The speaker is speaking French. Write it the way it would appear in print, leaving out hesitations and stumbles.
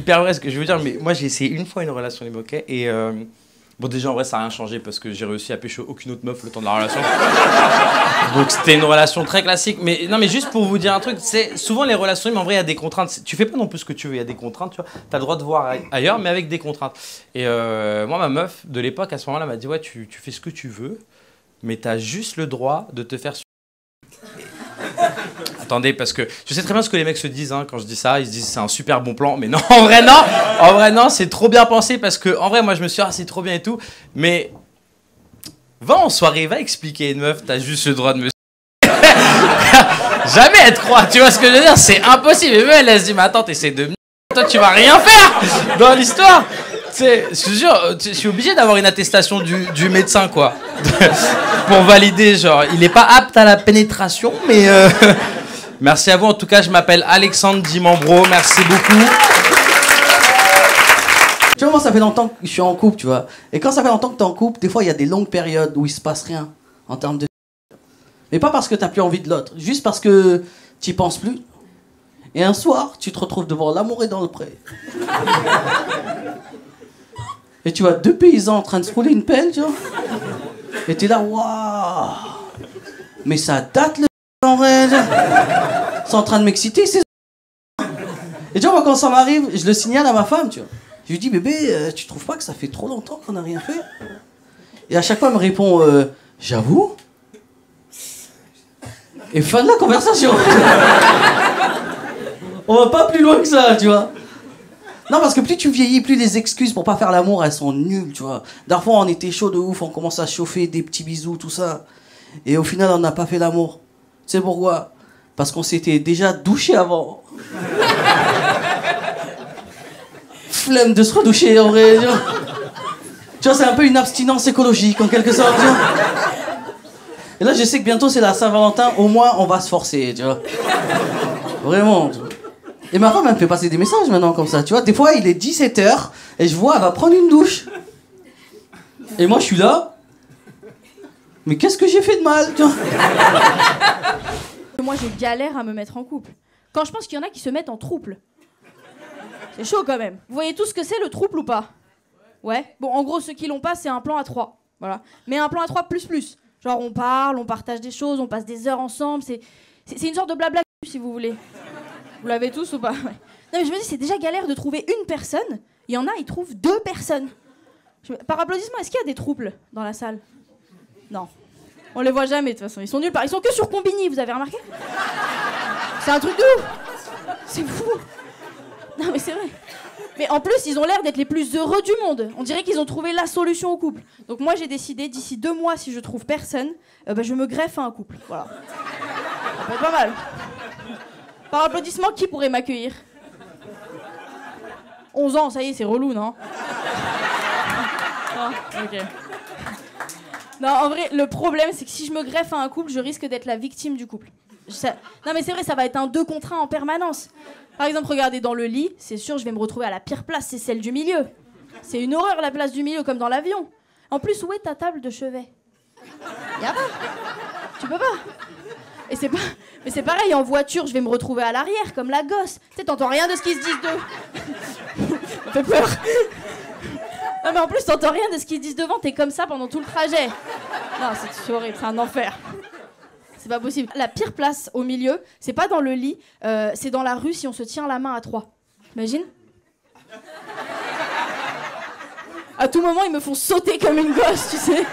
hyper vrai ce que je veux dire, mais moi j'ai essayé une fois une relation libre, et bon déjà en vrai ça n'a rien changé parce que j'ai réussi à pécho aucune autre meuf le temps de la relation. Donc c'était une relation très classique, mais non mais juste pour vous dire un truc, c'est souvent les relations, mais en vrai il y a des contraintes, tu fais pas non plus ce que tu veux, il y a des contraintes, tu vois, t'as le droit de voir ailleurs mais avec des contraintes. Et moi ma meuf de l'époque à ce moment-là m'a dit ouais tu fais ce que tu veux, mais t'as juste le droit de te faire... Attendez, parce que je sais très bien ce que les mecs se disent hein, quand je dis ça, ils se disent c'est un super bon plan, mais non, en vrai non, c'est trop bien pensé parce que en vrai moi je me suis dit ah, c'est trop bien et tout, mais va en soirée, va expliquer à une meuf, t'as juste le droit de me... Jamais elle te croit, tu vois ce que je veux dire, c'est impossible, et même elle se dit mais attends t'essaies de... Toi tu vas rien faire dans l'histoire. Je te jure, je suis obligé d'avoir une attestation du médecin, quoi. Pour valider, genre, il n'est pas apte à la pénétration, mais... Merci à vous, en tout cas, je m'appelle Alexandre Dimambro, merci beaucoup. Tu vois, moi, ça fait longtemps que je suis en couple, tu vois. Et quand ça fait longtemps que tu es en couple, des fois, il y a des longues périodes où il se passe rien, en termes de... Mais pas parce que tu n'as plus envie de l'autre, juste parce que tu n'y penses plus. Et un soir, tu te retrouves devant l'amour et dans le pré. Et tu vois deux paysans en train de se rouler une pelle, tu vois. Et t'es là, waouh. Mais ça date le en vrai. C'est en train de m'exciter, c'est... Et tu vois, moi, quand ça m'arrive, je le signale à ma femme, tu vois. Je lui dis, bébé, tu trouves pas que ça fait trop longtemps qu'on n'a rien fait? Et à chaque fois, elle me répond, j'avoue. Et fin de la conversation. On va pas plus loin que ça, tu vois. Non, parce que plus tu vieillis, plus les excuses pour pas faire l'amour, elles sont nulles, tu vois. Dernière fois, on était chaud de ouf, on commence à chauffer, des petits bisous, tout ça. Et au final, on n'a pas fait l'amour. Tu sais pourquoi? Parce qu'on s'était déjà douché avant. Flemme de se redoucher, en vrai. Tu vois, c'est un peu une abstinence écologique, en quelque sorte, tu vois. Et là, je sais que bientôt, c'est la Saint-Valentin, au moins, on va se forcer, tu vois. Vraiment, tu vois. Et ma femme, elle me fait passer des messages maintenant comme ça, tu vois. Des fois, il est 17h et je vois, elle va prendre une douche. Et moi, je suis là. Mais qu'est-ce que j'ai fait de mal, tu vois? Moi, je galère à me mettre en couple. Quand je pense qu'il y en a qui se mettent en trouble. C'est chaud quand même. Vous voyez tout ce que c'est le trouble ou pas? Ouais. Bon, en gros, ceux qui l'ont pas, c'est un plan à 3. Voilà. Mais un plan à 3 plus. Genre, on parle, on partage des choses, on passe des heures ensemble. C'est une sorte de blabla, si vous voulez. Vous l'avez tous ou pas? Ouais. Non mais je me dis, c'est déjà galère de trouver une personne. Il y en a, ils trouvent 2 personnes. Par applaudissement, est-ce qu'il y a des troubles dans la salle? Non. On les voit jamais de toute façon. Ils sont nuls. Ils sont que sur Combini, vous avez remarqué? C'est un truc de ouf. C'est fou. Non mais c'est vrai. Mais en plus, ils ont l'air d'être les plus heureux du monde. On dirait qu'ils ont trouvé la solution au couple. Donc moi, j'ai décidé, d'ici 2 mois, si je trouve personne, je me greffe à un couple. Voilà. Ça peut être pas mal. Par applaudissement, qui pourrait m'accueillir? 11 ans, ça y est, c'est relou, non? Non, ok. Non, en vrai, le problème, c'est que si je me greffe à un couple, je risque d'être la victime du couple. Non, mais c'est vrai, ça va être un 2 contre 1 en permanence. Par exemple, regardez, dans le lit, c'est sûr, je vais me retrouver à la pire place, c'est celle du milieu. C'est une horreur, la place du milieu, comme dans l'avion. En plus, où est ta table de chevet? Y'a pas. Tu peux pas. Mais c'est pareil, en voiture, je vais me retrouver à l'arrière, comme la gosse. Tu sais, t'entends rien de ce qu'ils se disent d'eux. Ça fait peur. Non, mais en plus, t'entends rien de ce qu'ils disent devant, t'es comme ça pendant tout le trajet. Non, c'est horrible, c'est un enfer. C'est pas possible. La pire place au milieu, c'est pas dans le lit, c'est dans la rue si on se tient la main à 3. T'imagines? À tout moment, ils me font sauter comme une gosse, tu sais.